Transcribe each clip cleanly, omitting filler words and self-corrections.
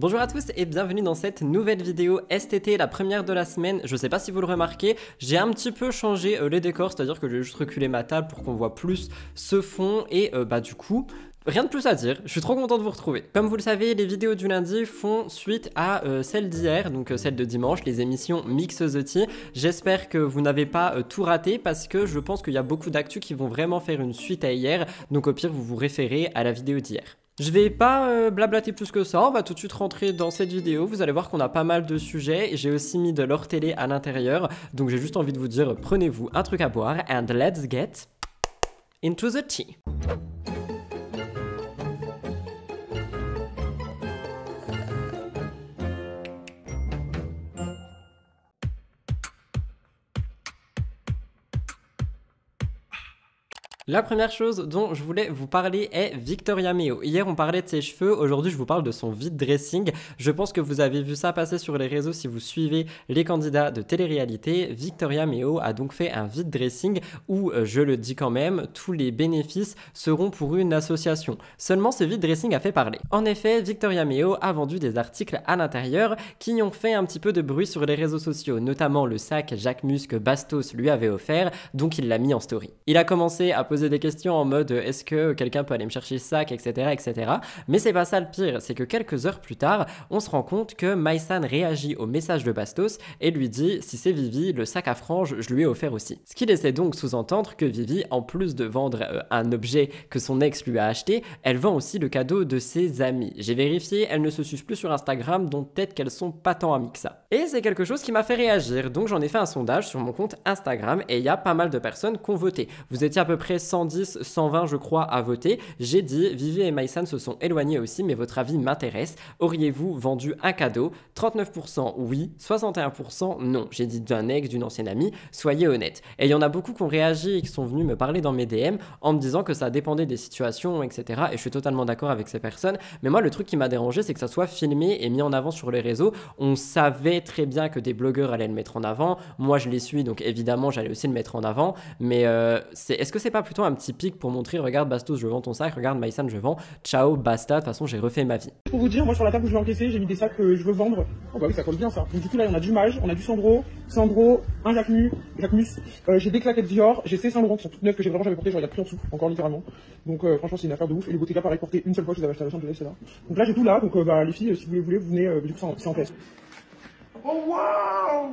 Bonjour à tous et bienvenue dans cette nouvelle vidéo STT, la première de la semaine. Je sais pas si vous le remarquez, j'ai un petit peu changé les décors, c'est-à-dire que j'ai juste reculé ma table pour qu'on voit plus ce fond et du coup... Rien de plus à dire, je suis trop content de vous retrouver. Comme vous le savez, les vidéos du lundi font suite à celles d'hier, donc celles de dimanche, les émissions Mix the Tea. J'espère que vous n'avez pas tout raté parce que je pense qu'il y a beaucoup d'actu qui vont vraiment faire une suite à hier, donc au pire vous vous référez à la vidéo d'hier. Je vais pas blablater plus que ça, on va tout de suite rentrer dans cette vidéo, vous allez voir qu'on a pas mal de sujets, j'ai aussi mis de l'or télé à l'intérieur, donc j'ai juste envie de vous dire prenez-vous un truc à boire and let's get into the tea. La première chose dont je voulais vous parler est Victoria Meo. Hier on parlait de ses cheveux, aujourd'hui je vous parle de son vide dressing. Je pense que vous avez vu ça passer sur les réseaux si vous suivez les candidats de télé-réalité. Victoria Meo a donc fait un vide dressing où, je le dis quand même, tous les bénéfices seront pour une association. Seulement ce vide dressing a fait parler. En effet, Victoria Meo a vendu des articles à l'intérieur qui ont fait un petit peu de bruit sur les réseaux sociaux, notamment le sac Jacquemus que Bastos lui avait offert, donc il l'a mis en story. Il a commencé à poser des questions en mode est-ce que quelqu'un peut aller me chercher le sac, etc. Mais c'est pas ça le pire, c'est que quelques heures plus tard, on se rend compte que Maïsan réagit au message de Bastos et lui dit si c'est Vivi, le sac à franges, je lui ai offert aussi. Ce qui laissait donc sous-entendre que Vivi, en plus de vendre un objet que son ex lui a acheté, elle vend aussi le cadeau de ses amis. J'ai vérifié, elles ne se suivent plus sur Instagram, donc peut-être qu'elles sont pas tant amies que ça. Et c'est quelque chose qui m'a fait réagir, donc j'en ai fait un sondage sur mon compte Instagram et il y a pas mal de personnes qui ont voté. Vous étiez à peu près 110, 120 je crois à voter. J'ai dit Vivi et Maïsan se sont éloignés aussi mais votre avis m'intéresse. Auriez-vous vendu un cadeau? 39% oui, 61% non. J'ai dit d'un ex, d'une ancienne amie, soyez honnête. Et il y en a beaucoup qui ont réagi et qui sont venus me parler dans mes DM en me disant que ça dépendait des situations, etc. Et je suis totalement d'accord avec ces personnes. Mais moi le truc qui m'a dérangé c'est que ça soit filmé et mis en avant sur les réseaux. On savait très bien que des blogueurs allaient le mettre en avant. Moi je les suis donc évidemment j'allais aussi le mettre en avant. Mais est-ce que c'est pas plutôt un petit pic pour montrer regarde Bastos je vends ton sac, regarde Maïsan je vends, ciao basta, de toute façon j'ai refait ma vie. Pour vous dire, moi sur la table où je vais encaisser, j'ai mis des sacs que je veux vendre. Oh bah oui ça colle bien ça. Donc du coup là on a du Mage, on a du Sandro, un Jacquemus, j'ai des claquettes Dior, j'ai ces Saint-Laurent qui sont toutes neuves que j'ai vraiment jamais portées, genre il y a plus en dessous, encore littéralement. Donc franchement c'est une affaire de ouf. Et les Bottega pareil portées une seule fois que je les avais achetés à Los Angeles, c'est là. Donc là j'ai tout là, donc les filles si vous voulez vous venez, du coup c'est en caisse. Oh waouh!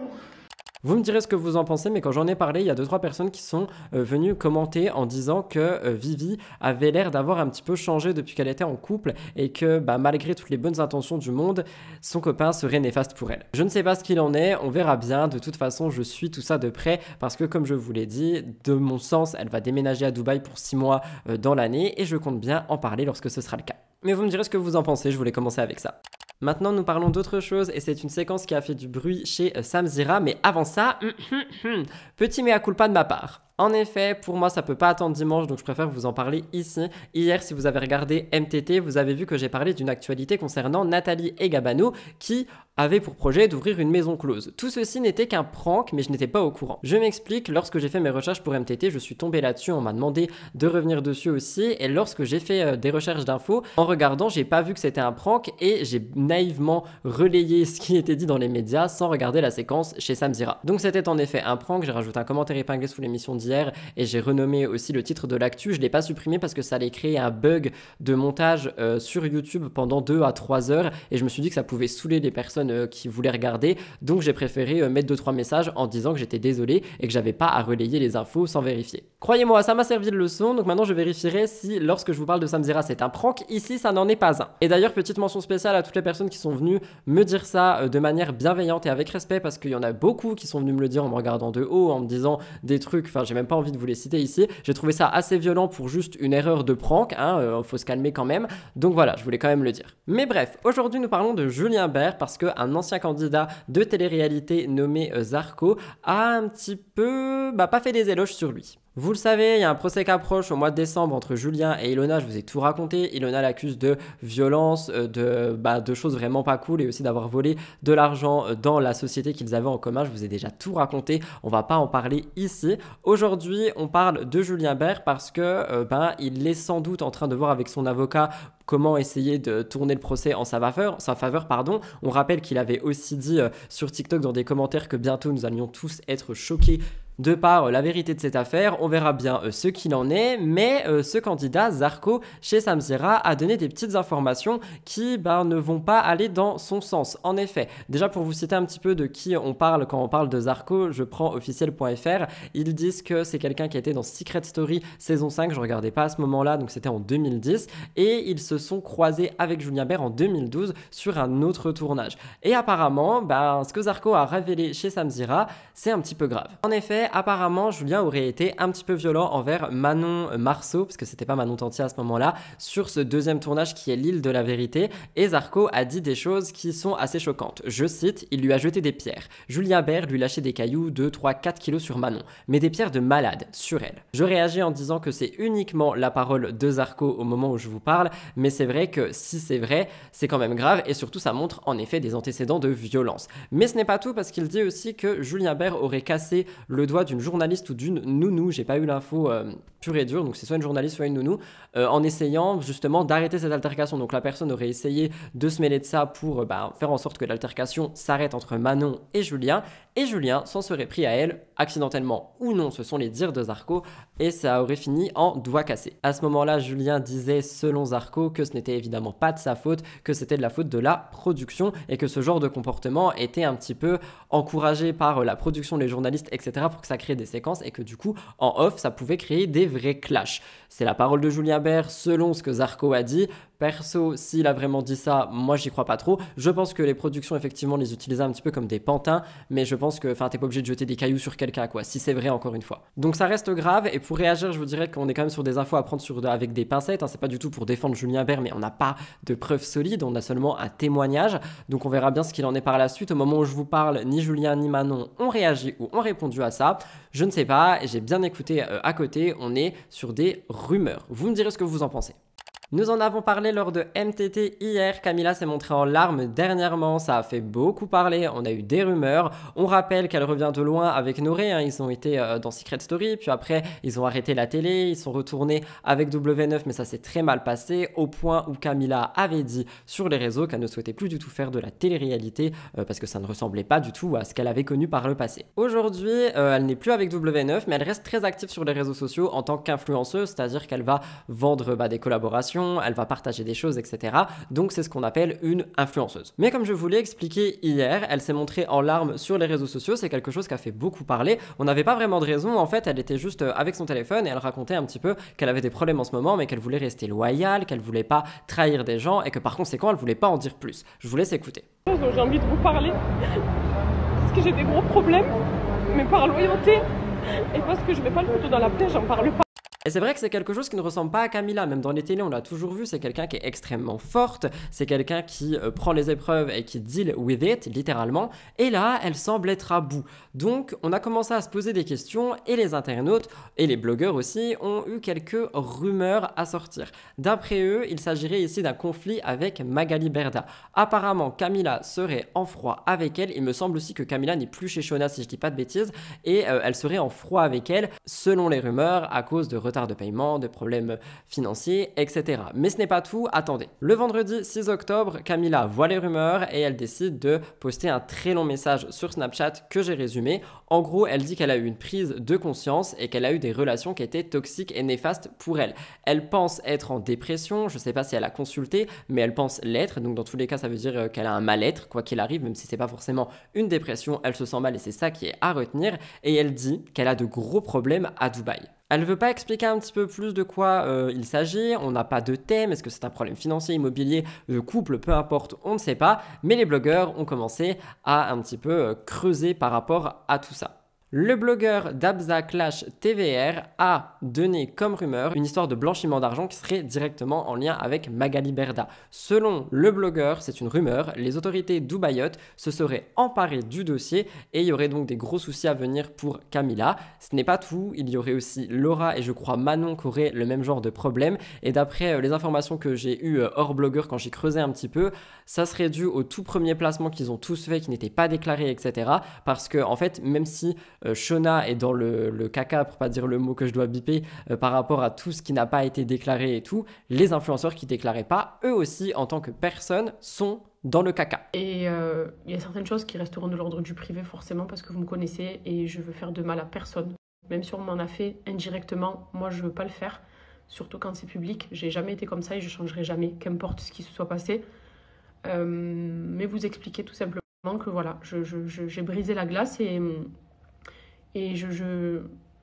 Vous me direz ce que vous en pensez, mais quand j'en ai parlé, il y a 2-3 personnes qui sont venues commenter en disant que Vivi avait l'air d'avoir un petit peu changé depuis qu'elle était en couple et que malgré toutes les bonnes intentions du monde, son copain serait néfaste pour elle. Je ne sais pas ce qu'il en est, on verra bien. De toute façon, je suis tout ça de près parce que comme je vous l'ai dit, de mon sens, elle va déménager à Dubaï pour 6 mois dans l'année et je compte bien en parler lorsque ce sera le cas. Mais vous me direz ce que vous en pensez, je voulais commencer avec ça. Maintenant, nous parlons d'autre chose et c'est une séquence qui a fait du bruit chez Samzira, mais avant ça, petit mea culpa de ma part. En effet, pour moi, ça peut pas attendre dimanche, donc je préfère vous en parler ici. Hier, si vous avez regardé MTT, vous avez vu que j'ai parlé d'une actualité concernant Nathalie et Gabano qui avaient pour projet d'ouvrir une maison close. Tout ceci n'était qu'un prank, mais je n'étais pas au courant. Je m'explique, lorsque j'ai fait mes recherches pour MTT, je suis tombé là-dessus, on m'a demandé de revenir dessus aussi, et lorsque j'ai fait des recherches d'infos, en regardant, j'ai pas vu que c'était un prank, et j'ai naïvement relayé ce qui était dit dans les médias sans regarder la séquence chez Samzira. Donc c'était en effet un prank, j'ai rajouté un commentaire épinglé sous l'émission d'hier, et j'ai renommé aussi le titre de l'actu. Je l'ai pas supprimé parce que ça allait créer un bug de montage sur YouTube pendant 2 à 3 heures et je me suis dit que ça pouvait saouler les personnes qui voulaient regarder, donc j'ai préféré mettre 2-3 messages en disant que j'étais désolé et que j'avais pas à relayer les infos sans vérifier. Croyez-moi, ça m'a servi de leçon, donc maintenant je vérifierai si lorsque je vous parle de Samzira c'est un prank, ici ça n'en est pas un. Et d'ailleurs petite mention spéciale à toutes les personnes qui sont venues me dire ça de manière bienveillante et avec respect parce qu'il y en a beaucoup qui sont venus me le dire en me regardant de haut, en me disant des trucs, enfin j'ai même pas envie de vous les citer ici, j'ai trouvé ça assez violent pour juste une erreur de prank, faut se calmer quand même, donc voilà, je voulais quand même le dire. Mais bref, aujourd'hui nous parlons de Julien Bert parce qu'un ancien candidat de télé-réalité nommé Zarco a un petit peu, pas fait des éloges sur lui. Vous le savez, il y a un procès qui approche au mois de décembre entre Julien et Ilona, je vous ai tout raconté. Ilona l'accuse de violence, de choses vraiment pas cool et aussi d'avoir volé de l'argent dans la société qu'ils avaient en commun. Je vous ai déjà tout raconté, on va pas en parler ici. Aujourd'hui, on parle de Julien Bert parce que il est sans doute en train de voir avec son avocat comment essayer de tourner le procès en sa faveur. On rappelle qu'il avait aussi dit sur TikTok dans des commentaires que bientôt nous allions tous être choqués de par la vérité de cette affaire. On verra bien ce qu'il en est, mais ce candidat, Zarco, chez Samzira, a donné des petites informations qui ne vont pas aller dans son sens. En effet, déjà pour vous citer un petit peu de qui on parle quand on parle de Zarco, je prends officiel.fr, ils disent que c'est quelqu'un qui était dans Secret Story saison 5, je regardais pas à ce moment-là, donc c'était en 2010, et ils se sont croisés avec Julien Bert en 2012 sur un autre tournage. Et apparemment, ce que Zarco a révélé chez Samzira, c'est un petit peu grave. En effet, apparemment, Julien aurait été un petit peu violent envers Manon Marceau, parce que c'était pas Manon Tantier à ce moment-là, sur ce deuxième tournage qui est l'île de la vérité. Et Zarco a dit des choses qui sont assez choquantes. Je cite, il lui a jeté des pierres. Julien Bert lui lâchait des cailloux 2, 3, 4 kilos sur Manon, mais des pierres de malade sur elle. Je réagis en disant que c'est uniquement la parole de Zarco au moment où je vous parle, mais c'est vrai que si c'est vrai, c'est quand même grave et surtout ça montre en effet des antécédents de violence. Mais ce n'est pas tout parce qu'il dit aussi que Julien Bert aurait cassé le doigt d'une journaliste ou d'une nounou, j'ai pas eu l'info pure et dure, donc c'est soit une journaliste soit une nounou, en essayant justement d'arrêter cette altercation. Donc la personne aurait essayé de se mêler de ça pour faire en sorte que l'altercation s'arrête entre Manon et Julien s'en serait pris à elle, accidentellement ou non, ce sont les dires de Zarco, et ça aurait fini en doigt cassé. À ce moment-là, Julien disait selon Zarco que ce n'était évidemment pas de sa faute, que c'était de la faute de la production et que ce genre de comportement était un petit peu encouragé par la production, les journalistes, etc. pour que ça crée des séquences et que du coup, en off, ça pouvait créer des vrais clashs. C'est la parole de Julien Bert selon ce que Zarco a dit. Perso, s'il a vraiment dit ça, moi j'y crois pas trop. Je pense que les productions effectivement les utilisaient un petit peu comme des pantins, mais je pense que t'es pas obligé de jeter des cailloux sur quelqu'un quoi, si c'est vrai encore une fois. Donc ça reste grave et pour réagir, je vous dirais qu'on est quand même sur des infos à prendre avec des pincettes, c'est pas du tout pour défendre Julien Bert, mais on n'a pas de preuves solides, on a seulement un témoignage, donc on verra bien ce qu'il en est par la suite. Au moment où je vous parle, ni Julien ni Manon ont réagi ou ont répondu à ça, je ne sais pas, j'ai bien écouté à côté, on est sur des rumeurs. Vous me direz ce que vous en pensez. Nous en avons parlé lors de MTT hier, Camila s'est montrée en larmes dernièrement, ça a fait beaucoup parler, on a eu des rumeurs, on rappelle qu'elle revient de loin avec Noré, ils ont été dans Secret Story, puis après ils ont arrêté la télé, ils sont retournés avec W9 mais ça s'est très mal passé, au point où Camila avait dit sur les réseaux qu'elle ne souhaitait plus du tout faire de la télé-réalité parce que ça ne ressemblait pas du tout à ce qu'elle avait connu par le passé. Aujourd'hui, elle n'est plus avec W9 mais elle reste très active sur les réseaux sociaux en tant qu'influenceuse, c'est-à-dire qu'elle va vendre des collaborations, elle va partager des choses, etc. Donc c'est ce qu'on appelle une influenceuse. Mais comme je vous l'ai expliqué hier, elle s'est montrée en larmes sur les réseaux sociaux, c'est quelque chose qui a fait beaucoup parler. On n'avait pas vraiment de raison, en fait, elle était juste avec son téléphone et elle racontait un petit peu qu'elle avait des problèmes en ce moment, mais qu'elle voulait rester loyale, qu'elle voulait pas trahir des gens et que par conséquent, elle voulait pas en dire plus. Je vous laisse écouter. J'ai envie de vous parler parce que j'ai des gros problèmes, mais par loyauté et parce que je mets pas le couteau dans la plaie, j'en parle pas. Et c'est vrai que c'est quelque chose qui ne ressemble pas à Camila, même dans les télés on l'a toujours vu, c'est quelqu'un qui est extrêmement forte, c'est quelqu'un qui prend les épreuves et qui deal with it, littéralement, et là elle semble être à bout. Donc on a commencé à se poser des questions et les internautes et les blogueurs aussi ont eu quelques rumeurs à sortir. D'après eux, il s'agirait ici d'un conflit avec Magali Berda. Apparemment Camila serait en froid avec elle, il me semble aussi que Camila n'est plus chez Shona si je dis pas de bêtises, et elle serait en froid avec elle, selon les rumeurs, à cause de retard de paiement, de problèmes financiers, etc. Mais ce n'est pas tout, attendez. Le vendredi 6 octobre, Camila voit les rumeurs et elle décide de poster un très long message sur Snapchat que j'ai résumé. En gros, elle dit qu'elle a eu une prise de conscience et qu'elle a eu des relations qui étaient toxiques et néfastes pour elle. Elle pense être en dépression, je ne sais pas si elle a consulté, mais elle pense l'être, donc dans tous les cas, ça veut dire qu'elle a un mal-être, quoi qu'il arrive, même si c'est pas forcément une dépression, elle se sent mal et c'est ça qui est à retenir. Et elle dit qu'elle a de gros problèmes à Dubaï. Elle ne veut pas expliquer un petit peu plus de quoi il s'agit, on n'a pas de thème, est-ce que c'est un problème financier, immobilier, de couple, peu importe, on ne sait pas, mais les blogueurs ont commencé à un petit peu creuser par rapport à tout ça. Le blogueur Dabza Clash TVR a donné comme rumeur une histoire de blanchiment d'argent qui serait directement en lien avec Magali Berda. Selon le blogueur, c'est une rumeur, les autorités d'Ubayotte se seraient emparées du dossier et il y aurait donc des gros soucis à venir pour Camilla. Ce n'est pas tout, il y aurait aussi Laura et je crois Manon qui auraient le même genre de problème. Et d'après les informations que j'ai eues hors blogueur quand j'y creusais un petit peu, ça serait dû au tout premier placement qu'ils ont tous fait, qui n'était pas déclaré, etc. Parce que en fait, même si Shona est dans le caca, pour pas dire le mot que je dois biper, par rapport à tout ce qui n'a pas été déclaré et tout, les influenceurs qui déclaraient pas, eux aussi, en tant que personnes, sont dans le caca. Et il y a certaines choses qui resteront de l'ordre du privé, forcément, parce que vous me connaissez et je veux faire de mal à personne. Même si on m'en a fait indirectement, moi je veux pas le faire, surtout quand c'est public. J'ai jamais été comme ça et je changerai jamais, qu'importe ce qui se soit passé. Mais vous expliquer tout simplement que voilà, j'ai brisé la glace et je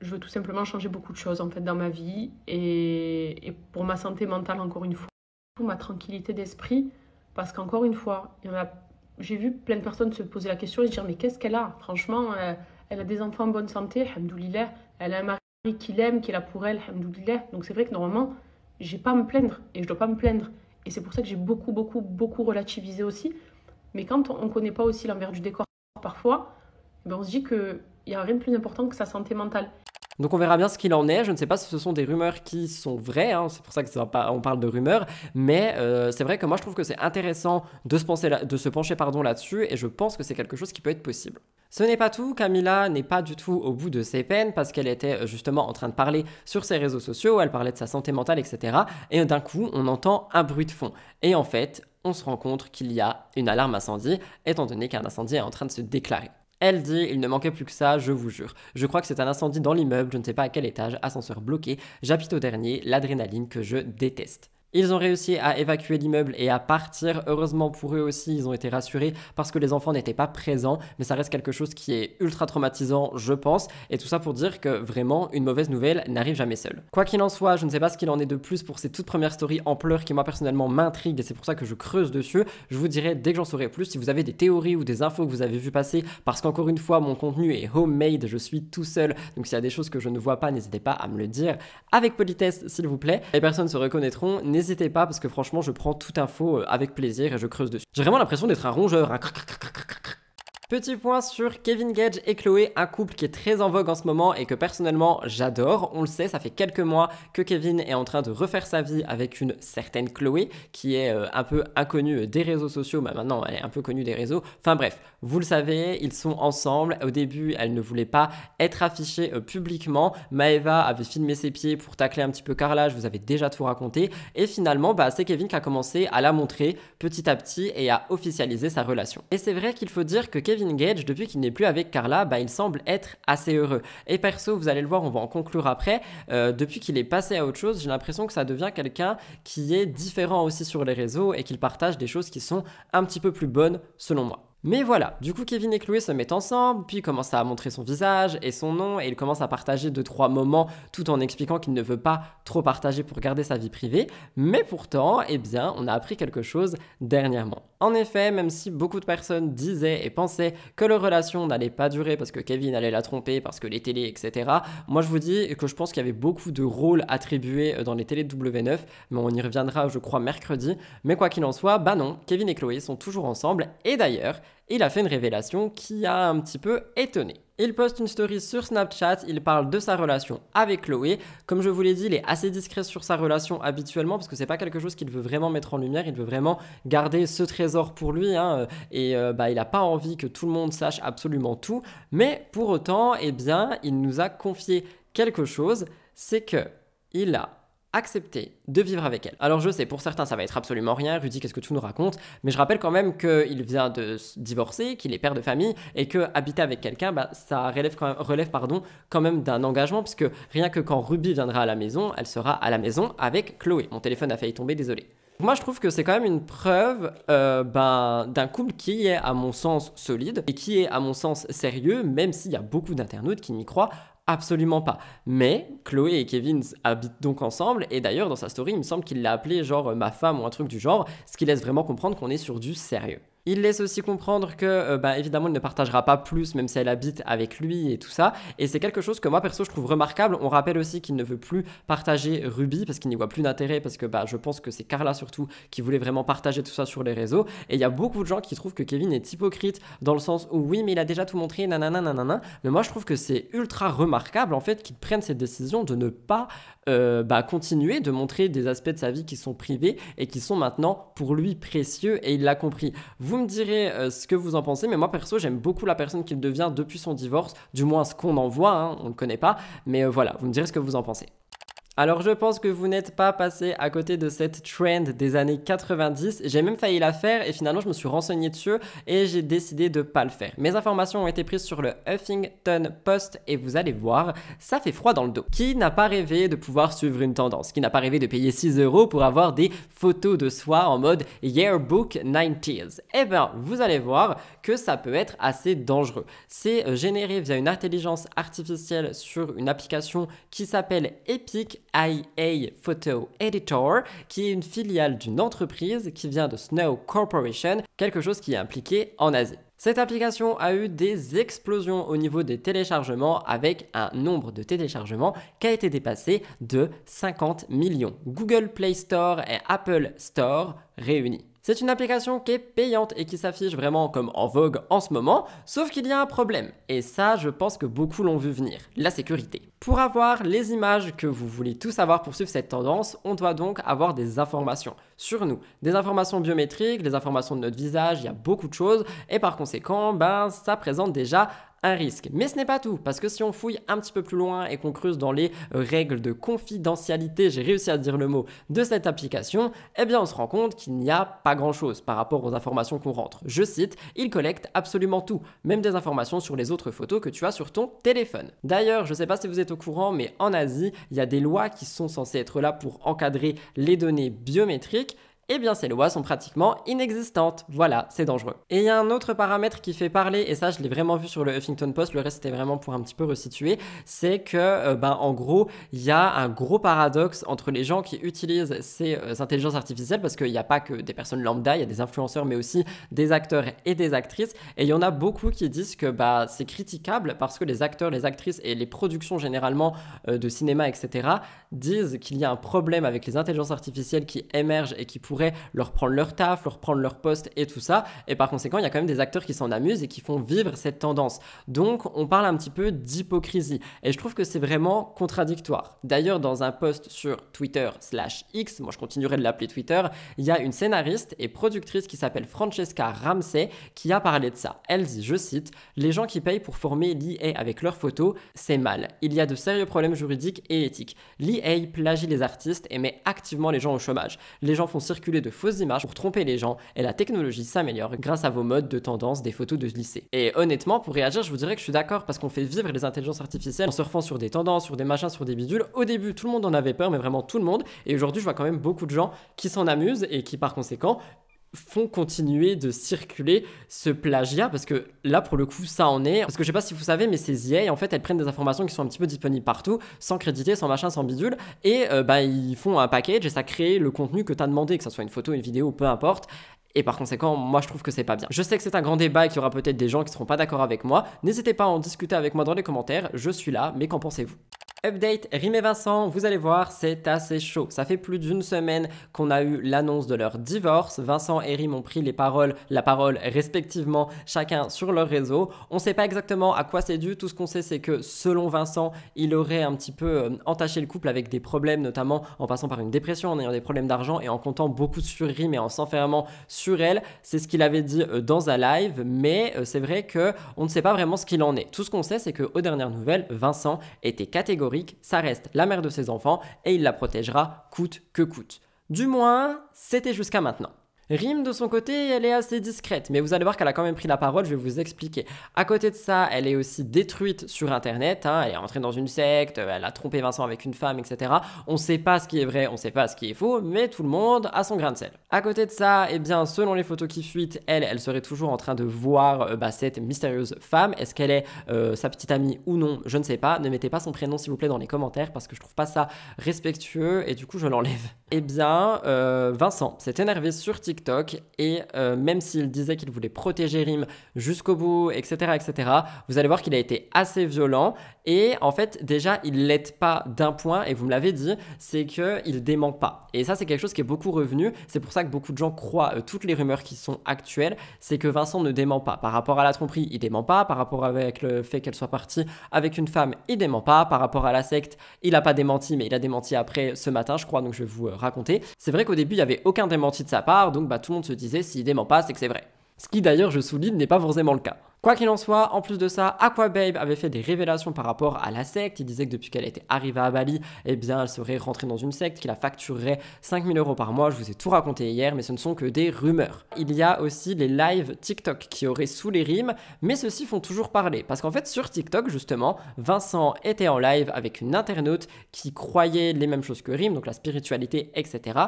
veux tout simplement changer beaucoup de choses en fait dans ma vie et pour ma santé mentale encore une fois, pour ma tranquillité d'esprit, parce qu'encore une fois, j'ai vu plein de personnes se poser la question et se dire mais qu'est-ce qu'elle a? Franchement, elle a des enfants en bonne santé, alhamdoulilah, elle a un mari qui l'aime, qui est là pour elle, alhamdoulilah. Donc c'est vrai que normalement, j'ai pas à me plaindre et je dois pas me plaindre. Et c'est pour ça que j'ai beaucoup relativisé aussi. Mais quand on connaît pas aussi l'envers du décor parfois, on se dit qu'il n'y a rien de plus important que sa santé mentale. Donc on verra bien ce qu'il en est. Je ne sais pas si ce sont des rumeurs qui sont vraies, hein. C'est pour ça qu'on parle de rumeurs, mais c'est vrai que moi je trouve que c'est intéressant de se pencher là-dessus et je pense que c'est quelque chose qui peut être possible. Ce n'est pas tout, Camilla n'est pas du tout au bout de ses peines parce qu'elle était justement en train de parler sur ses réseaux sociaux, elle parlait de sa santé mentale, etc. Et d'un coup, on entend un bruit de fond. Et en fait, on se rend compte qu'il y a une alarme incendie, étant donné qu'un incendie est en train de se déclarer. Elle dit, il ne manquait plus que ça, je vous jure. Je crois que c'est un incendie dans l'immeuble, je ne sais pas à quel étage, ascenseur bloqué, j'habite au dernier, l'adrénaline que je déteste. Ils ont réussi à évacuer l'immeuble et à partir. Heureusement pour eux aussi, ils ont été rassurés parce que les enfants n'étaient pas présents. Mais ça reste quelque chose qui est ultra traumatisant, je pense. Et tout ça pour dire que vraiment, une mauvaise nouvelle n'arrive jamais seule. Quoi qu'il en soit, je ne sais pas ce qu'il en est de plus pour ces toutes premières stories en pleurs qui moi personnellement m'intriguent et c'est pour ça que je creuse dessus. Je vous dirai dès que j'en saurai plus si vous avez des théories ou des infos que vous avez vu passer. Parce qu'encore une fois, mon contenu est homemade, je suis tout seul. Donc s'il y a des choses que je ne vois pas, n'hésitez pas à me le dire avec politesse s'il vous plaît. Les personnes se reconnaîtront, n'hésitez pas parce que franchement je prends toute info avec plaisir et je creuse dessus. J'ai vraiment l'impression d'être un rongeur, hein. Petit point sur Kevin Gage et Chloé, un couple qui est très en vogue en ce moment et que personnellement j'adore. On le sait, ça fait quelques mois que Kevin est en train de refaire sa vie avec une certaine Chloé qui est un peu inconnue des réseaux sociaux, mais maintenant elle est un peu connue des réseaux. Enfin bref, vous le savez, ils sont ensemble. Au début, elle ne voulait pas être affichée publiquement. Maeva avait filmé ses pieds pour tacler un petit peu Carla, je vous avais déjà tout raconté. Et finalement, c'est Kevin qui a commencé à la montrer petit à petit et à officialiser sa relation. Et c'est vrai qu'il faut dire que Kevin Gage, depuis qu'il n'est plus avec Carla, il semble être assez heureux. Et perso, vous allez le voir, on va en conclure après, depuis qu'il est passé à autre chose, j'ai l'impression que ça devient quelqu'un qui est différent aussi sur les réseaux et qu'il partage des choses qui sont un petit peu plus bonnes selon moi. Mais voilà, du coup Kevin et Chloé se mettent ensemble, puis il commence à montrer son visage et son nom et il commence à partager 2-3 moments tout en expliquant qu'il ne veut pas trop partager pour garder sa vie privée. Mais pourtant, on a appris quelque chose dernièrement. En effet, même si beaucoup de personnes disaient et pensaient que leur relation n'allait pas durer parce que Kevin allait la tromper, parce que les télés, etc. Moi je vous dis que je pense qu'il y avait beaucoup de rôles attribués dans les télés de W9, mais on y reviendra je crois mercredi. Mais quoi qu'il en soit, non, Kevin et Chloé sont toujours ensemble et d'ailleurs, il a fait une révélation qui a un petit peu étonné. Il poste une story sur Snapchat, il parle de sa relation avec Chloé. Comme je vous l'ai dit, il est assez discret sur sa relation habituellement parce que c'est pas quelque chose qu'il veut vraiment mettre en lumière, il veut vraiment garder ce trésor pour lui il a pas envie que tout le monde sache absolument tout. Mais pour autant, il nous a confié quelque chose, c'est que il a accepter de vivre avec elle. Alors je sais, pour certains ça va être absolument rien, Rudy qu'est-ce que tu nous racontes, mais je rappelle quand même qu'il vient de se divorcer, qu'il est père de famille et que habiter avec quelqu'un, ça relève quand même d'un engagement puisque rien que quand Ruby viendra à la maison, elle sera à la maison avec Chloé. Mon téléphone a failli tomber, désolé. Moi je trouve que c'est quand même une preuve d'un couple qui est à mon sens solide et qui est à mon sens sérieux, même s'il y a beaucoup d'internautes qui n'y croient absolument pas. Mais Chloé et Kevin habitent donc ensemble et d'ailleurs dans sa story il me semble qu'il l'a appelé genre ma femme ou un truc du genre, ce qui laisse vraiment comprendre qu'on est sur du sérieux. Il laisse aussi comprendre que, évidemment, il ne partagera pas plus, même si elle habite avec lui et tout ça. Et c'est quelque chose que moi, perso, je trouve remarquable. On rappelle aussi qu'il ne veut plus partager Ruby parce qu'il n'y voit plus d'intérêt, parce que je pense que c'est Carla surtout qui voulait vraiment partager tout ça sur les réseaux. Et il y a beaucoup de gens qui trouvent que Kevin est hypocrite dans le sens où oui, mais il a déjà tout montré, nanana, nanana. Mais moi, je trouve que c'est ultra remarquable en fait qu'il prenne cette décision de ne pas continuer de montrer des aspects de sa vie qui sont privés et qui sont maintenant pour lui précieux, et il l'a compris. Vous me direz ce que vous en pensez, mais moi perso j'aime beaucoup la personne qu'il devient depuis son divorce, du moins ce qu'on en voit, hein, on ne le connaît pas, mais voilà, vous me direz ce que vous en pensez. Alors je pense que vous n'êtes pas passé à côté de cette trend des années 90, j'ai même failli la faire et finalement je me suis renseigné dessus et j'ai décidé de pas le faire. Mes informations ont été prises sur le Huffington Post et vous allez voir, ça fait froid dans le dos. Qui n'a pas rêvé de pouvoir suivre une tendance? Qui n'a pas rêvé de payer 6 € pour avoir des photos de soi en mode Yearbook 90s? Eh bien, vous allez voir que ça peut être assez dangereux. C'est généré via une intelligence artificielle sur une application qui s'appelle Epic IA Photo Editor, qui est une filiale d'une entreprise qui vient de Snow Corporation, quelque chose qui est impliqué en Asie. Cette application a eu des explosions au niveau des téléchargements avec un nombre de téléchargements qui a été dépassé de 50 millions. Google Play Store et Apple Store réunis. C'est une application qui est payante et qui s'affiche vraiment comme en vogue en ce moment, sauf qu'il y a un problème. Et ça, je pense que beaucoup l'ont vu venir, la sécurité. Pour avoir les images que vous voulez tous avoir pour suivre cette tendance, on doit donc avoir des informations sur nous. Des informations biométriques, des informations de notre visage, il y a beaucoup de choses. Et par conséquent, ça présente déjà un risque. Mais ce n'est pas tout, parce que si on fouille un petit peu plus loin et qu'on creuse dans les règles de confidentialité, j'ai réussi à dire le mot, de cette application, eh bien on se rend compte qu'il n'y a pas grand chose par rapport aux informations qu'on rentre. Je cite, il collecte absolument tout, même des informations sur les autres photos que tu as sur ton téléphone. D'ailleurs, je ne sais pas si vous êtes au courant, mais en Asie, il y a des lois qui sont censées être là pour encadrer les données biométriques. Eh bien ces lois sont pratiquement inexistantes. Voilà, c'est dangereux. Et il y a un autre paramètre qui fait parler, et ça je l'ai vraiment vu sur le Huffington Post, le reste c'était vraiment pour un petit peu resituer, c'est que en gros, il y a un gros paradoxe entre les gens qui utilisent ces intelligences artificielles, parce qu'il n'y a pas que des personnes lambda, il y a des influenceurs mais aussi des acteurs et des actrices, et il y en a beaucoup qui disent que c'est critiquable parce que les acteurs, les actrices et les productions généralement de cinéma, etc. disent qu'il y a un problème avec les intelligences artificielles qui émergent et qui pourraient leur prendre leur taf, leur prendre leur poste et tout ça, et par conséquent il y a quand même des acteurs qui s'en amusent et qui font vivre cette tendance. Donc on parle un petit peu d'hypocrisie et je trouve que c'est vraiment contradictoire. D'ailleurs dans un post sur Twitter/X, moi je continuerai de l'appeler Twitter, il y a une scénariste et productrice qui s'appelle Francesca Ramsey qui a parlé de ça. Elle dit, je cite, les gens qui payent pour former l'IA avec leurs photos, c'est mal. Il y a de sérieux problèmes juridiques et éthiques. L'IA plagie les artistes et met activement les gens au chômage. Les gens font circuler de fausses images pour tromper les gens et la technologie s'améliore grâce à vos modes de tendance des photos de lycée. Et honnêtement, pour réagir, je vous dirais que je suis d'accord parce qu'on fait vivre les intelligences artificielles en surfant sur des tendances, sur des machins, sur des bidules. Au début, tout le monde en avait peur, mais vraiment tout le monde. Et aujourd'hui, je vois quand même beaucoup de gens qui s'en amusent et qui, par conséquent, font continuer de circuler ce plagiat, parce que là pour le coup ça en est, parce que je sais pas si vous savez mais ces IA en fait elles prennent des informations qui sont un petit peu disponibles partout sans créditer, sans machin, sans bidule, et ils font un package et ça crée le contenu que tu as demandé, que ça soit une photo, une vidéo, peu importe. Et par conséquent, moi je trouve que c'est pas bien. Je sais que c'est un grand débat et qu'il y aura peut-être des gens qui seront pas d'accord avec moi. N'hésitez pas à en discuter avec moi dans les commentaires, je suis là, mais qu'en pensez-vous? Update, Rim et Vincent, vous allez voir, c'est assez chaud. Ça fait plus d'une semaine qu'on a eu l'annonce de leur divorce. Vincent et Rim ont pris la parole respectivement, chacun sur leur réseau. On ne sait pas exactement à quoi c'est dû. Tout ce qu'on sait, c'est que selon Vincent, il aurait un petit peu entaché le couple avec des problèmes, notamment en passant par une dépression, en ayant des problèmes d'argent et en comptant beaucoup sur Rim et en s'enfermant sur elle. C'est ce qu'il avait dit dans un live, mais c'est vrai qu'on ne sait pas vraiment ce qu'il en est. Tout ce qu'on sait, c'est qu'aux dernières nouvelles, Vincent était catégorique. Ça reste la mère de ses enfants et il la protégera coûte que coûte. Du moins, c'était jusqu'à maintenant. Rim, de son côté, elle est assez discrète, mais vous allez voir qu'elle a quand même pris la parole, je vais vous expliquer. À côté de ça, elle est aussi détruite sur Internet, elle est rentrée dans une secte, elle a trompé Vincent avec une femme, etc. On sait pas ce qui est vrai, on sait pas ce qui est faux, mais tout le monde a son grain de sel. À côté de ça, eh bien, selon les photos qui fuitent, elle serait toujours en train de voir cette mystérieuse femme. Est-ce qu'elle est sa petite amie ou non? Je ne sais pas. Ne mettez pas son prénom, s'il vous plaît, dans les commentaires, parce que je trouve pas ça respectueux, et du coup, je l'enlève. Eh bien, Vincent s'est énervé sur TikTok TikTok et même s'il disait qu'il voulait protéger Rim jusqu'au bout, etc., vous allez voir qu'il a été assez violent et en fait déjà il l'aide pas d'un point et vous me l'avez dit, c'est qu'il dément pas. Et ça c'est quelque chose qui est beaucoup revenu, c'est pour ça que beaucoup de gens croient toutes les rumeurs qui sont actuelles, c'est que Vincent ne dément pas. Par rapport à la tromperie, il dément pas, par rapport avec le fait qu'elle soit partie avec une femme, il dément pas, par rapport à la secte, il a pas démenti mais il a démenti après ce matin je crois, donc je vais vous raconter. C'est vrai qu'au début il y avait aucun démenti de sa part, donc tout le monde se disait s'il dément pas c'est que c'est vrai. Ce qui d'ailleurs je souligne n'est pas forcément le cas. Quoi qu'il en soit, en plus de ça, Aquababe avait fait des révélations par rapport à la secte. Il disait que depuis qu'elle était arrivée à Bali, eh bien, elle serait rentrée dans une secte, qu'il la facturerait 5 000 € par mois. Je vous ai tout raconté hier, mais ce ne sont que des rumeurs. Il y a aussi les lives TikTok qui auraient saoulé Rim, mais ceux-ci font toujours parler. Parce qu'en fait, sur TikTok, justement, Vincent était en live avec une internaute qui croyait les mêmes choses que Rim, donc la spiritualité, etc.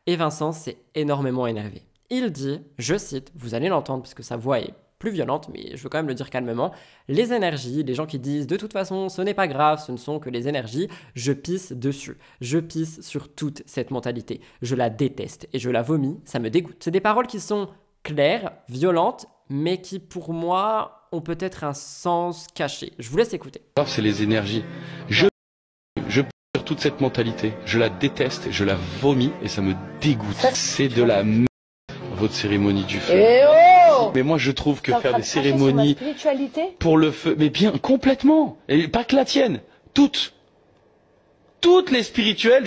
Et Vincent s'est énormément énervé. Il dit, je cite, vous allez l'entendre parce que sa voix est plus violente, mais je veux quand même le dire calmement, les énergies, les gens qui disent de toute façon ce n'est pas grave, ce ne sont que les énergies, je pisse dessus, je pisse sur toute cette mentalité, je la déteste et je la vomis, ça me dégoûte. C'est des paroles qui sont claires, violentes, mais qui pour moi ont peut-être un sens caché. Je vous laisse écouter. C'est les énergies. Je pisse sur toute cette mentalité, je la déteste, je la vomis et ça me dégoûte. C'est de la merde, votre cérémonie du feu. Mais moi je trouve que faire des cérémonies pour le feu, mais bien complètement, et pas que la tienne, toutes les spirituelles,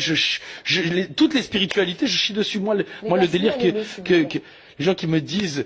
toutes les spiritualités, je chie dessus. Moi le délire que les gens qui me disent.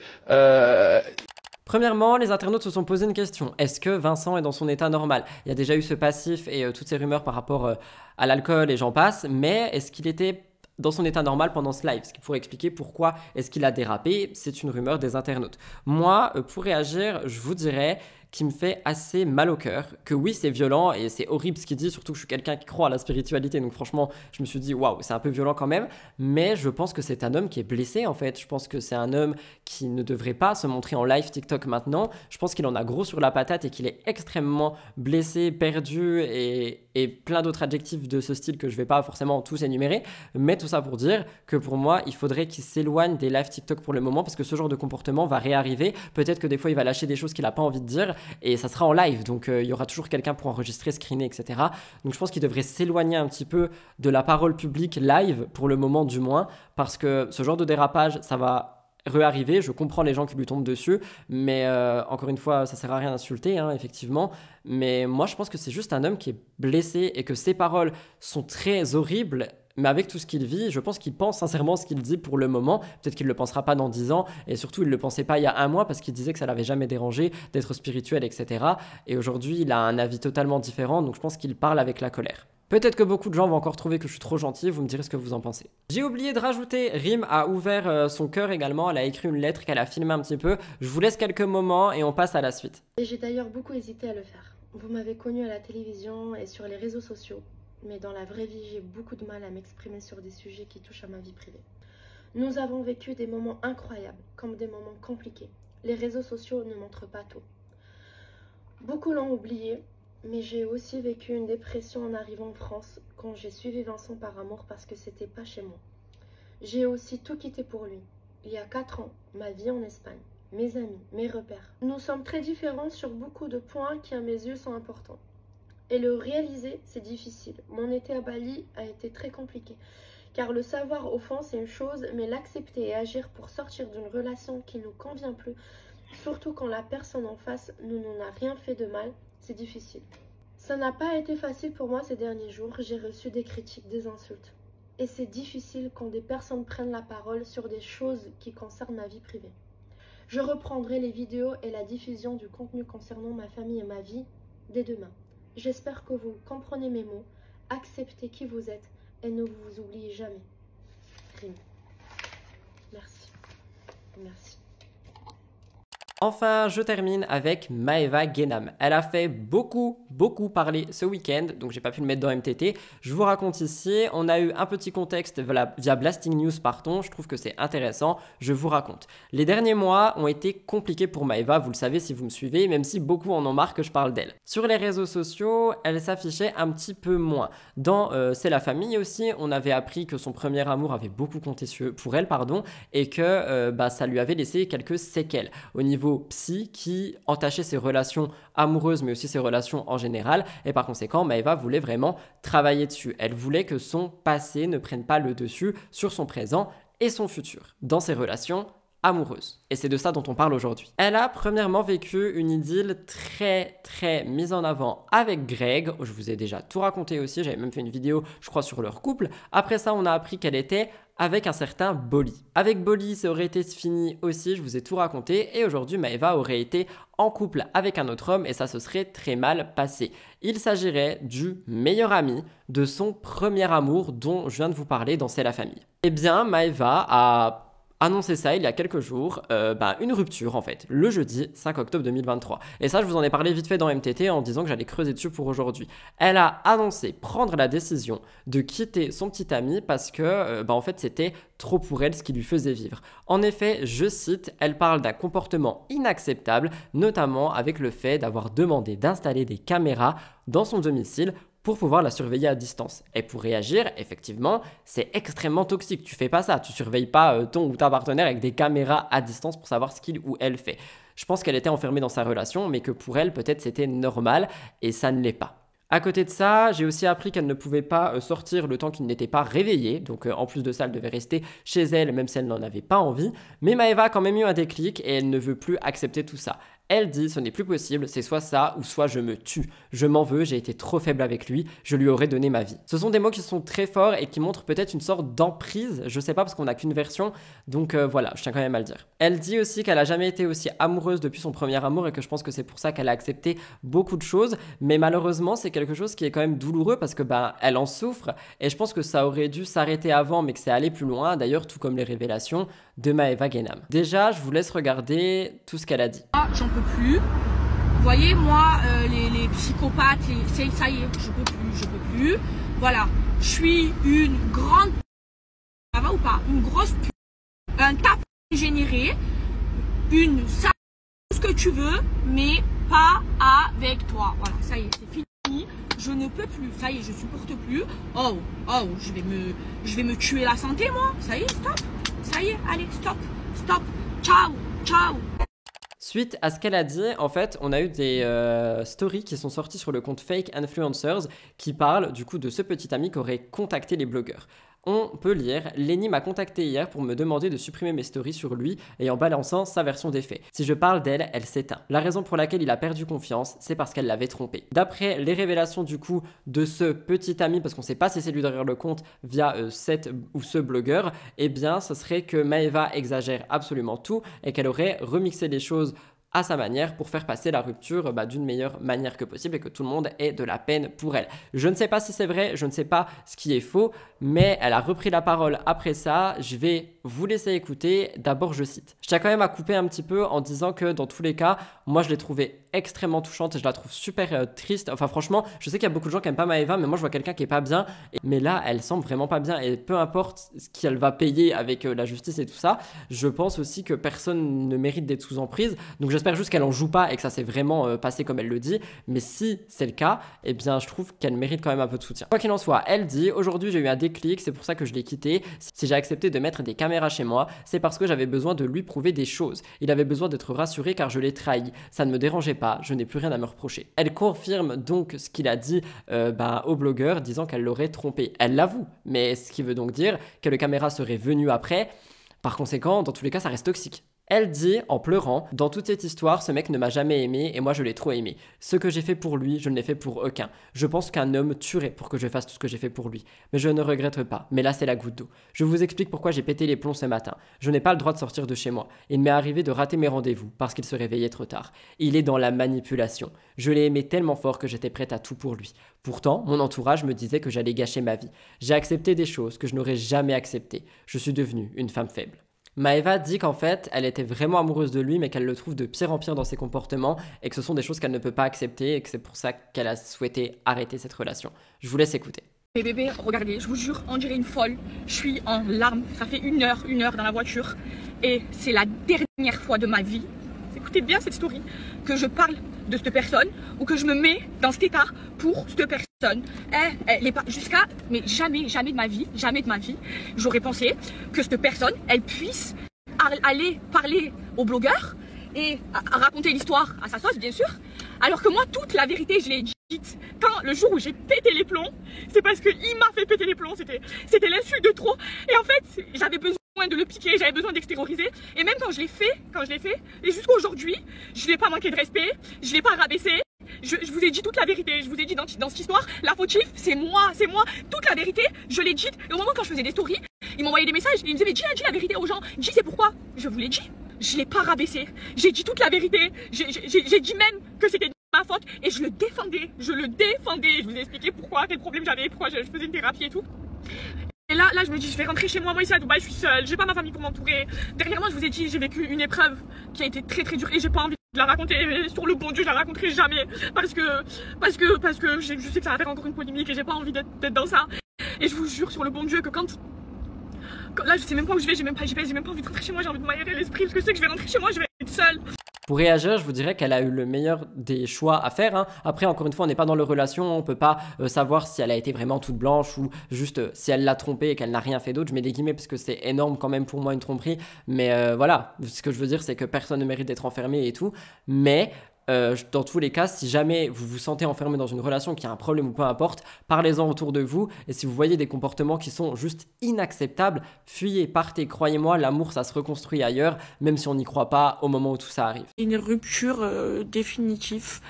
Premièrement, les internautes se sont posé une question. Est-ce que Vincent est dans son état normal? Il y a déjà eu ce passif et toutes ces rumeurs par rapport à l'alcool et j'en passe, mais est-ce qu'il était dans son état normal pendant ce live, ce qui pourrait expliquer pourquoi est-ce qu'il a dérapé, c'est une rumeur des internautes. Moi, pour réagir, je vous dirais qui me fait assez mal au cœur, que oui c'est violent et c'est horrible ce qu'il dit, surtout que je suis quelqu'un qui croit à la spiritualité, donc franchement je me suis dit waouh c'est un peu violent quand même, mais je pense que c'est un homme qui est blessé en fait, je pense que c'est un homme qui ne devrait pas se montrer en live TikTok maintenant, je pense qu'il en a gros sur la patate et qu'il est extrêmement blessé, perdu et plein d'autres adjectifs de ce style que je vais pas forcément tous énumérer, mais tout ça pour dire que pour moi il faudrait qu'il s'éloigne des lives TikTok pour le moment parce que ce genre de comportement va réarriver, peut-être que des fois il va lâcher des choses qu'il a pas envie de dire et ça sera en live, donc il y aura toujours quelqu'un pour enregistrer, screener, etc. Donc je pense qu'il devrait s'éloigner un petit peu de la parole publique live, pour le moment du moins, parce que ce genre de dérapage, ça va réarriver, je comprends les gens qui lui tombent dessus, mais encore une fois, ça sert à rien d'insulter, hein, effectivement, mais moi je pense que c'est juste un homme qui est blessé et que ses paroles sont très horribles. Mais avec tout ce qu'il vit, je pense qu'il pense sincèrement ce qu'il dit pour le moment. Peut-être qu'il ne le pensera pas dans 10 ans. Et surtout, il ne le pensait pas il y a un mois parce qu'il disait que ça ne l'avait jamais dérangé d'être spirituel, etc. Et aujourd'hui, il a un avis totalement différent. Donc je pense qu'il parle avec la colère. Peut-être que beaucoup de gens vont encore trouver que je suis trop gentil, vous me direz ce que vous en pensez. J'ai oublié de rajouter, Rim a ouvert son cœur également, elle a écrit une lettre qu'elle a filmée un petit peu. Je vous laisse quelques moments et on passe à la suite. Et j'ai d'ailleurs beaucoup hésité à le faire. Vous m'avez connue à la télévision et sur les réseaux sociaux. Mais dans la vraie vie, j'ai beaucoup de mal à m'exprimer sur des sujets qui touchent à ma vie privée. Nous avons vécu des moments incroyables, comme des moments compliqués. Les réseaux sociaux ne montrent pas tout. Beaucoup l'ont oublié, mais j'ai aussi vécu une dépression en arrivant en France, quand j'ai suivi Vincent par amour parce que c'était pas chez moi. J'ai aussi tout quitté pour lui. Il y a 4 ans, ma vie en Espagne, mes amis, mes repères. Nous sommes très différents sur beaucoup de points qui à mes yeux sont importants. Et le réaliser, c'est difficile. Mon été à Bali a été très compliqué. Car le savoir au fond, c'est une chose, mais l'accepter et agir pour sortir d'une relation qui ne nous convient plus, surtout quand la personne en face ne nous a rien fait de mal, c'est difficile. Ça n'a pas été facile pour moi ces derniers jours. J'ai reçu des critiques, des insultes. Et c'est difficile quand des personnes prennent la parole sur des choses qui concernent ma vie privée. Je reprendrai les vidéos et la diffusion du contenu concernant ma famille et ma vie dès demain. J'espère que vous comprenez mes mots, acceptez qui vous êtes et ne vous oubliez jamais. Rim. Merci. Merci. Enfin, je termine avec Maeva Guénam. Elle a fait beaucoup parler ce week-end, donc j'ai pas pu le mettre dans MTT. Je vous raconte ici, on a eu un petit contexte via Blasting News, pardon, je trouve que c'est intéressant, je vous raconte. Les derniers mois ont été compliqués pour Maeva, vous le savez si vous me suivez, même si beaucoup en ont marre que je parle d'elle. Sur les réseaux sociaux, elle s'affichait un petit peu moins. Dans C'est la famille aussi, on avait appris que son premier amour avait beaucoup compté pour elle, et que ça lui avait laissé quelques séquelles au niveau psy qui entachait ses relations amoureuses mais aussi ses relations en général, et par conséquent Maeva voulait vraiment travailler dessus. Elle voulait que son passé ne prenne pas le dessus sur son présent et son futur dans ses relations amoureuses. Et c'est de ça dont on parle aujourd'hui. Elle a premièrement vécu une idylle très mise en avant avec Greg. Je vous ai déjà tout raconté aussi, j'avais même fait une vidéo je crois sur leur couple. Après ça on a appris qu'elle était avec un certain Bolly. Avec Bolly, ça aurait été fini aussi, je vous ai tout raconté, et aujourd'hui Maeva aurait été en couple avec un autre homme et ça se serait très mal passé. Il s'agirait du meilleur ami de son premier amour dont je viens de vous parler dans C'est la famille. Eh bien, Maeva a annoncé ça il y a quelques jours, une rupture en fait, le jeudi 5 octobre 2023. Et ça, je vous en ai parlé vite fait dans MTT en disant que j'allais creuser dessus pour aujourd'hui. Elle a annoncé prendre la décision de quitter son petit ami parce que en fait c'était trop pour elle ce qui lui faisait vivre. En effet, je cite, elle parle d'un comportement inacceptable, notamment avec le fait d'avoir demandé d'installer des caméras dans son domicile pour pouvoir la surveiller à distance. Et pour réagir, effectivement, c'est extrêmement toxique. Tu fais pas ça, tu surveilles pas ton ou ta partenaire avec des caméras à distance pour savoir ce qu'il ou elle fait. Je pense qu'elle était enfermée dans sa relation, mais que pour elle, peut-être c'était normal, et ça ne l'est pas. À côté de ça, j'ai aussi appris qu'elle ne pouvait pas sortir le temps qu'il n'était pas réveillé. Donc en plus de ça, elle devait rester chez elle, même si elle n'en avait pas envie. Mais Maeva a quand même eu un déclic et elle ne veut plus accepter tout ça. Elle dit, ce n'est plus possible, c'est soit ça ou soit je me tue. Je m'en veux, j'ai été trop faible avec lui, je lui aurais donné ma vie. Ce sont des mots qui sont très forts et qui montrent peut-être une sorte d'emprise, je sais pas parce qu'on n'a qu'une version, donc voilà, je tiens quand même à le dire. Elle dit aussi qu'elle a jamais été aussi amoureuse depuis son premier amour et que je pense que c'est pour ça qu'elle a accepté beaucoup de choses, mais malheureusement c'est quelque chose qui est quand même douloureux parce que elle en souffre et je pense que ça aurait dû s'arrêter avant mais que c'est allé plus loin, d'ailleurs tout comme les révélations de Maeva Guénam. Déjà, je vous laisse regarder tout ce qu'elle a dit. J'en peux plus. Vous voyez, moi, les psychopathes, ça y est, je peux plus. Voilà, je suis une grande... Ça va ou pas? Une grosse pute, un tape généré, une sale, tout ce que tu veux, mais pas avec toi. Voilà, ça y est, c'est fini. Je ne peux plus. Ça y est, je supporte plus. Oh, je vais me tuer la santé, moi. Ça y est, stop. Ça y est, allez, stop. Ciao. Suite à ce qu'elle a dit, en fait, on a eu des stories qui sont sorties sur le compte Fake Influencers qui parlent du coup de ce petit ami qui aurait contacté les blogueurs. On peut lire, Lenny m'a contacté hier pour me demander de supprimer mes stories sur lui et en balançant sa version des faits. Si je parle d'elle, elle s'éteint. La raison pour laquelle il a perdu confiance, c'est parce qu'elle l'avait trompé. D'après les révélations du coup de ce petit ami, parce qu'on ne sait pas si c'est lui derrière le compte via cette ou ce blogueur, eh bien ce serait que Maeva exagère absolument tout et qu'elle aurait remixé les choses à sa manière pour faire passer la rupture d'une meilleure manière que possible et que tout le monde ait de la peine pour elle. Je ne sais pas si c'est vrai, je ne sais pas ce qui est faux, mais elle a repris la parole après ça. Je vais vous laisser écouter. D'abord, je cite. Je tiens quand même à couper un petit peu en disant que dans tous les cas, moi je l'ai trouvée extrêmement touchante et je la trouve super triste. Enfin franchement, je sais qu'il y a beaucoup de gens qui n'aiment pas Maeva, mais moi je vois quelqu'un qui est pas bien. Mais là, elle semble vraiment pas bien et peu importe ce qu'elle va payer avec la justice et tout ça, je pense aussi que personne ne mérite d'être sous emprise. Donc j'espère juste qu'elle en joue pas et que ça s'est vraiment passé comme elle le dit. Mais si c'est le cas, eh bien je trouve qu'elle mérite quand même un peu de soutien. Quoi qu'il en soit, elle dit, aujourd'hui j'ai eu un déclic, c'est pour ça que je l'ai quitté. Si j'ai accepté de mettre des caméras chez moi, c'est parce que j'avais besoin de lui prouver des choses. Il avait besoin d'être rassuré car je l'ai trahi. Ça ne me dérangeait pas, je n'ai plus rien à me reprocher. Elle confirme donc ce qu'il a dit au blogueur, disant qu'elle l'aurait trompé. Elle l'avoue, mais ce qui veut donc dire que les caméras seraient venues après. Par conséquent, dans tous les cas, ça reste toxique. Elle dit, en pleurant, dans toute cette histoire, ce mec ne m'a jamais aimé et moi je l'ai trop aimé. Ce que j'ai fait pour lui, je ne l'ai fait pour aucun. Je pense qu'un homme tuerait pour que je fasse tout ce que j'ai fait pour lui. Mais je ne regrette pas. Mais là, c'est la goutte d'eau. Je vous explique pourquoi j'ai pété les plombs ce matin. Je n'ai pas le droit de sortir de chez moi. Il m'est arrivé de rater mes rendez-vous parce qu'il se réveillait trop tard. Il est dans la manipulation. Je l'ai aimé tellement fort que j'étais prête à tout pour lui. Pourtant, mon entourage me disait que j'allais gâcher ma vie. J'ai accepté des choses que je n'aurais jamais acceptées. Je suis devenue une femme faible. Maëva dit qu'en fait, elle était vraiment amoureuse de lui, mais qu'elle le trouve de pire en pire dans ses comportements et que ce sont des choses qu'elle ne peut pas accepter et que c'est pour ça qu'elle a souhaité arrêter cette relation. Je vous laisse écouter. Mais bébé, regardez, je vous jure, on dirait une folle. Je suis en larmes, ça fait une heure dans la voiture. Et c'est la dernière fois de ma vie, écoutez bien cette story, que je parle de cette personne ou que je me mets dans cet état pour cette personne. Elle est pas jusqu'à, mais jamais de ma vie, j'aurais pensé que cette personne, elle puisse aller parler aux blogueurs et à raconter l'histoire à sa sauce, bien sûr. Alors que moi, toute la vérité, je l'ai dite. Quand le jour où j'ai pété les plombs, c'est parce qu'il m'a fait péter les plombs. C'était l'insulte de trop. Et en fait, j'avais besoin de le piquer, j'avais besoin d'extérioriser. Et même quand je l'ai fait, et jusqu'à aujourd'hui, je ne l'ai pas manqué de respect, je ne l'ai pas rabaissé. Je vous ai dit toute la vérité, je vous ai dit dans cette histoire, la fautive, c'est moi. Toute la vérité, je l'ai dite. Et au moment quand je faisais des stories, ils m'envoyaient des messages, ils me disaient mais dis la vérité aux gens, dis c'est pourquoi. Je vous l'ai dit, je l'ai pas rabaissé, j'ai dit toute la vérité, j'ai dit même que c'était ma faute et je le défendais, je vous ai expliqué pourquoi, quel problème j'avais, pourquoi je faisais une thérapie et tout. Et là je me dis je vais rentrer chez moi ici à Dubaï, je suis seule, j'ai pas ma famille pour m'entourer. Dernièrement je vous ai dit j'ai vécu une épreuve qui a été très dure et j'ai pas envie de la raconter, sur le bon Dieu je la raconterai jamais parce que je sais que ça va faire encore une polémique et j'ai pas envie d'être dans ça. Et je vous jure sur le bon Dieu que quand là je sais même pas où je vais, j'ai même pas envie de rentrer chez moi, j'ai envie de m'aérer l'esprit parce que je sais que je vais rentrer chez moi, je vais être seule. Pour réagir, je vous dirais qu'elle a eu le meilleur des choix à faire, hein. Après, encore une fois, on n'est pas dans leur relation, on peut pas savoir si elle a été vraiment toute blanche ou juste si elle l'a trompé et qu'elle n'a rien fait d'autre. Je mets des guillemets parce que c'est énorme quand même pour moi une tromperie, mais voilà, ce que je veux dire c'est que personne ne mérite d'être enfermé et tout, mais dans tous les cas, si jamais vous vous sentez enfermé dans une relation qui a un problème ou peu importe, parlez-en autour de vous et si vous voyez des comportements qui sont juste inacceptables, fuyez, partez, croyez-moi, l'amour ça se reconstruit ailleurs, même si on n'y croit pas au moment où tout ça arrive. Une rupture définitive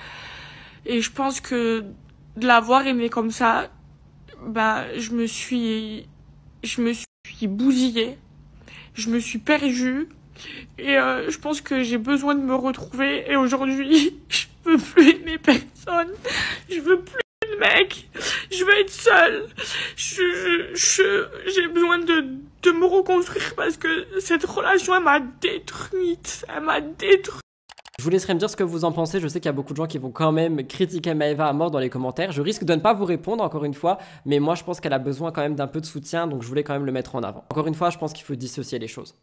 et je pense que de l'avoir aimé comme ça, je me suis bousillée, je me suis perdue. Et je pense que j'ai besoin de me retrouver et aujourd'hui je veux plus aimer personne, je veux plus de mec, je veux être seule, j'ai besoin de me reconstruire parce que cette relation elle m'a détruite. Je vous laisserai me dire ce que vous en pensez, je sais qu'il y a beaucoup de gens qui vont quand même critiquer Maëva à mort dans les commentaires, je risque de ne pas vous répondre encore une fois, mais moi je pense qu'elle a besoin quand même d'un peu de soutien, donc je voulais quand même le mettre en avant. Encore une fois, je pense qu'il faut dissocier les choses.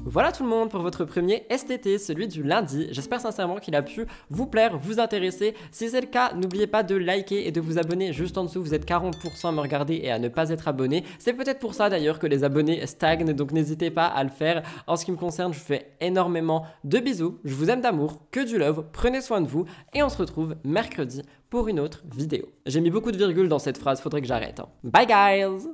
Voilà tout le monde pour votre premier STT, celui du lundi. J'espère sincèrement qu'il a pu vous plaire, vous intéresser. Si c'est le cas, n'oubliez pas de liker et de vous abonner juste en dessous. Vous êtes 40% à me regarder et à ne pas être abonné. C'est peut-être pour ça d'ailleurs que les abonnés stagnent, donc n'hésitez pas à le faire. En ce qui me concerne, je vous fais énormément de bisous. Je vous aime d'amour, que du love, prenez soin de vous et on se retrouve mercredi pour une autre vidéo. J'ai mis beaucoup de virgules dans cette phrase, faudrait que j'arrête. Bye guys!